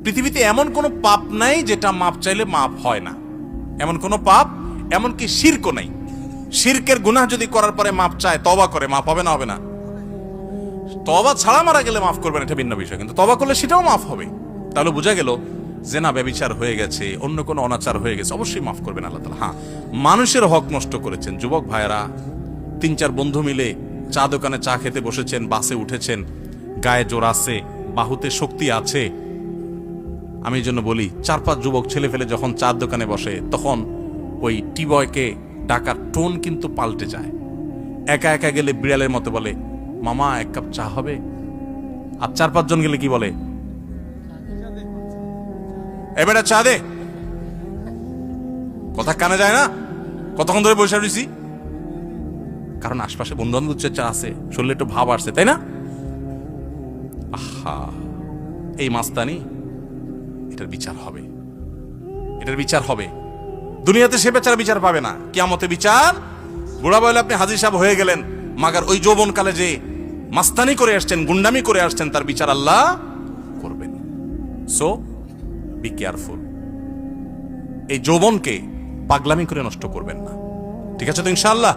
পৃথিবীতে এমন কোনো পাপ নাই যেটা মাপ চাইলে মাপ হয় না, এমন কোনো পাপ, এমনকি শিরকও নাই। শিরকের গুনাহ যদি করার পরে মাপ চায়, তওবা করে, মাপ হবে না? হবে না? তওবা ছাড়া মারা গেলে মাফ করবেন, এটা ভিন্ন বিষয়, কিন্তু তওবা করলে সেটাও মাফ হবে। তাহলে বোঝা গেল জেনা ব্যভিচার হয়ে গেছে, অন্য কোনো অনাচার হয়ে গেছে, অবশ্যই মাফ করবেন আল্লাহ তাআলা। হ্যাঁ, মানুষের হক নষ্ট করেছেন, যুবক ভাইয়েরা 3-4 বন্ধু মিলে চা দোকানে চা খেতে বসেছেন, বাসে উঠেছেন, গায়ে জোর আছে, বাহুতে শক্তি আছে। আমি এই জন্য বলি, 4-5 যুবক ছেলে ফেলে যখন চার দোকানে বসে, তখন ওই টিবয়কে ডাকার টোন কিন্তু পাল্টে যায়। একা একা গেলে বিড়ালের মতো বলে, মামা 1 কাপ চা হবে? আর 4-5 জন গেলে কি বলে, এবারে চা দে। কথা কানে যায় না? কতক্ষণ ধরে বসে রয়েছি, কারণ আশপাশে বন্ধু বান্ধব চা আছে, শরীরে একটু ভাব আসছে, তাই না? আহা, এই মাস্তানি, এটার বিচার হবে, এটার বিচার হবে। দুনিয়াতে সে বেচার বিচার পাবে না, কিয়ামতে বিচার। বুড়া বয়লে আপনি হাজির সাহেব হয়ে গেলেন, মাগার ওই যৌবনকালে যে মাস্তানি করে আসছেন, গুন্ডামি করে আসছেন, তার বিচার আল্লাহ করবেন। সো বি কেয়ারফুল, এই যৌবনকে পাগলামি করে নষ্ট করবেন না। ঠিক আছে তো ইনশাআল্লাহ?